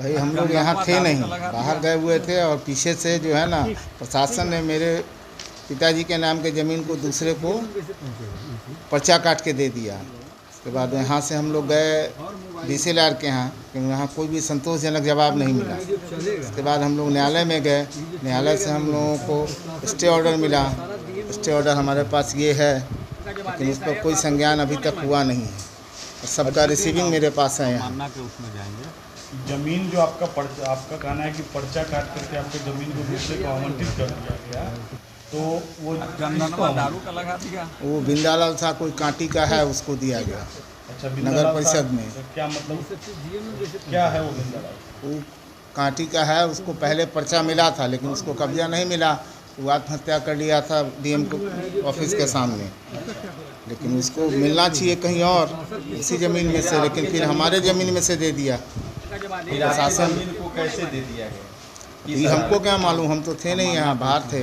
भाई हम लोग यहाँ थे नहीं, बाहर गए हुए थे और पीछे से जो है ना प्रशासन ने मेरे पिताजी के नाम के ज़मीन को दूसरे को पर्चा काट के दे दिया। उसके बाद यहाँ से हम लोग गए DCLR के यहाँ, लेकिन यहाँ कोई भी संतोषजनक जवाब नहीं मिला। उसके बाद हम लोग न्यायालय में गए, न्यायालय से हम लोगों को स्टे ऑर्डर मिला। स्टे ऑर्डर हमारे पास ये है, लेकिन उस पर कोई संज्ञान अभी तक हुआ नहीं है और सबका रिसीविंग मेरे पास है यहाँ। जमीन जो आपका कहना है कि पर्चा काट करके आपके ज़मीन को दूसरे को आवंटित कर दिया गया, तो वो दारू का लगा दिया। वो बिंदालाल था, कोई कांटी का है, उसको दिया गया। अच्छा, नगर परिषद में। तो क्या मतलब क्या है वो बिंदालाल? वो कांटी का है, उसको पहले पर्चा मिला था लेकिन उसको कब्जा नहीं मिला, वो आत्महत्या कर लिया था DM ऑफिस के सामने। लेकिन उसको मिलना चाहिए कहीं और इसी ज़मीन में से, लेकिन फिर हमारे ज़मीन में से दे दिया। प्रशासन को कैसे दे दिया गया? ये हमको क्या मालूम, हम तो थे नहीं यहाँ, बाहर थे।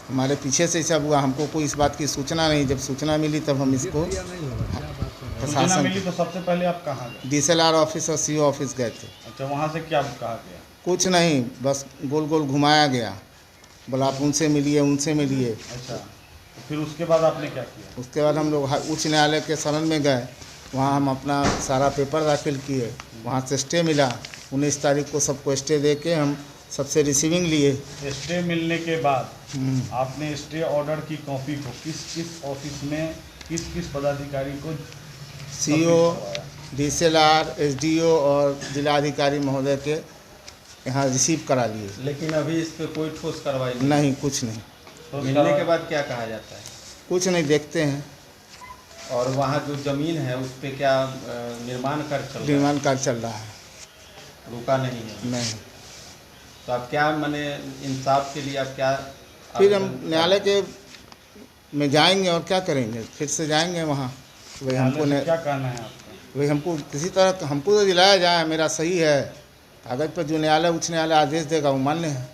हमारे पीछे से सब हुआ, हमको कोई इस बात की सूचना नहीं। जब सूचना मिली तब हम इसको प्रशासन मिली तो सबसे पहले आप कहाँ गए? DCLR ऑफिस और CO ऑफिस गए थे। अच्छा, वहाँ से क्या कहा गया? कुछ नहीं, बस गोल गोल घुमाया गया, बोला आप उनसे मिलिए उनसे मिलिए। अच्छा, तो फिर उसके बाद आपने क्या किया? उसके बाद हम लोग उच्च न्यायालय के शरण में गए, वहाँ हम अपना सारा पेपर दाखिल किए, वहाँ से स्टे मिला। 19 तारीख को सबको स्टे दे के हम सबसे रिसीविंग लिए। स्टे मिलने के बाद आपने स्टे ऑर्डर की कॉपी को किस ऑफिस में किस पदाधिकारी को? CO, DCLR, SDO और जिलाधिकारी महोदय के यहाँ रिसीव करा लिए। लेकिन अभी इस पे कोई ठोस कार्रवाई नहीं, कुछ नहीं। तो मिलने के बाद क्या कहा जाता है? कुछ नहीं, देखते हैं। और वहाँ जो ज़मीन है उस पे क्या निर्माण कार्य चल रहा है? निर्माण कार्य चल रहा है। रुका नहीं है? नहीं। तो आप क्या माने इंसाफ के लिए आप क्या? फिर हम न्यायालय के में जाएंगे और क्या करेंगे, फिर से जाएंगे वहाँ। वही हमको क्या कहना है आपका? वही हमको किसी तरह हमको तो दिलाया जाए, मेरा सही है। कागज़ पर जो न्यायालय उच्च न्यायालय आदेश देगा वो मान्य है।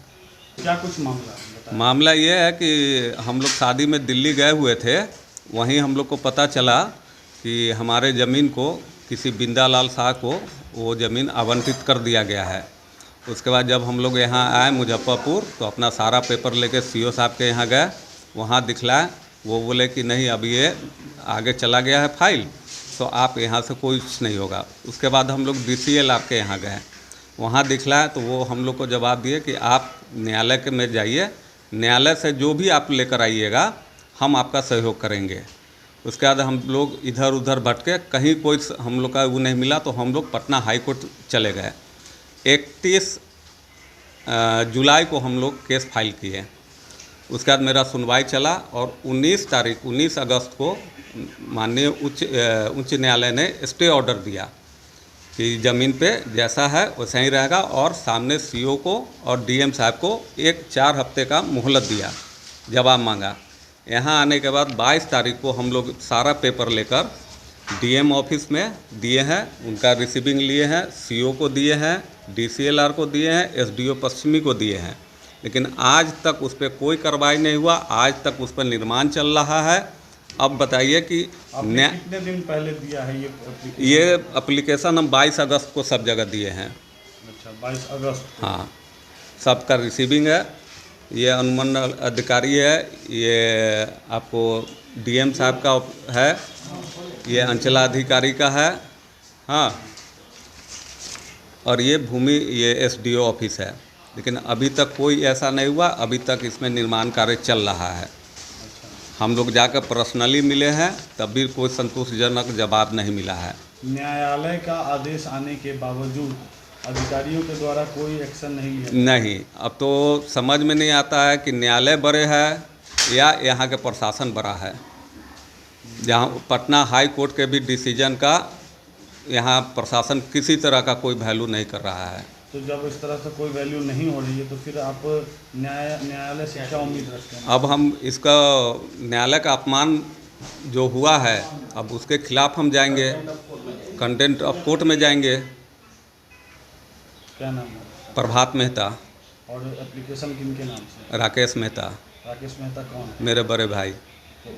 क्या कुछ मामला? मामला ये है कि हम लोग शादी में दिल्ली गए हुए थे, वहीं हम लोग को पता चला कि हमारे ज़मीन को किसी बिंदालाल शाह को वो ज़मीन आवंटित कर दिया गया है। उसके बाद जब हम लोग यहाँ आए मुजफ्फरपुर, तो अपना सारा पेपर लेके CO साहब के यहाँ गए, वहाँ दिखलाए। वो बोले कि नहीं, अब ये आगे चला गया है फाइल, तो आप यहाँ से कुछ नहीं होगा। उसके बाद हम लोग DCLR के यहाँ गए, वहाँ दिखलाए, तो वो हम लोग को जवाब दिए कि आप न्यायालय के में जाइए, न्यायालय से जो भी आप लेकर आइएगा हम आपका सहयोग करेंगे। उसके बाद हम लोग इधर उधर भटके, कहीं कोई हम लोग का वो नहीं मिला, तो हम लोग पटना हाई कोर्ट चले गए। 31 जुलाई को हम लोग केस फाइल किए। उसके बाद मेरा सुनवाई चला और 19 अगस्त को माननीय उच्च न्यायालय ने स्टे ऑर्डर दिया कि ज़मीन पे जैसा है वैसा ही रहेगा, और सामने CO को और DM साहब को 4 हफ्ते का मोहलत दिया, जवाब मांगा। यहाँ आने के बाद 22 तारीख को हम लोग सारा पेपर लेकर DM ऑफिस में दिए हैं, उनका रिसीविंग लिए हैं, CO को दिए हैं, DCLR को दिए हैं, SDO पश्चिमी को दिए हैं। लेकिन आज तक उस पर कोई कार्रवाई नहीं हुआ, आज तक उस पर निर्माण चल रहा है। अब बताइए कि आपने कितने दिन पहले दिया है ये एप्लीकेशन? हम 22 अगस्त को सब जगह दिए हैं। अच्छा, 22 अगस्त। हाँ, सबका रिसीविंग है। ये अनुमंडल अधिकारी है, ये आपको DM साहब का है, ये अंचलाधिकारी का है, हाँ, और ये ये SDO ऑफिस है। लेकिन अभी तक कोई ऐसा नहीं हुआ, अभी तक इसमें निर्माण कार्य चल रहा है। हम लोग जाकर पर्सनली मिले हैं, तब भी कोई संतोषजनक जवाब नहीं मिला है। न्यायालय का आदेश आने के बावजूद अधिकारियों के द्वारा कोई एक्शन नहीं लिया? नहीं, अब तो समझ में नहीं आता है कि न्यायालय बड़े है या यहाँ के प्रशासन बड़ा है। जहाँ पटना हाई कोर्ट के भी डिसीजन का यहाँ प्रशासन किसी तरह का कोई वैल्यू नहीं कर रहा है। तो जब इस तरह से कोई वैल्यू नहीं हो रही है, तो फिर आप न्यायालय से क्या उम्मीद रखते हैं? अब हम इसका न्यायालय का अपमान जो हुआ है, अब उसके खिलाफ हम जाएंगे, कंटेंट ऑफ कोर्ट में जाएंगे। क्या नाम है? प्रभात मेहता। और एप्लीकेशन किन के नाम से? राकेश मेहता। राकेश मेहता कौन? मेरे बड़े भाई। तो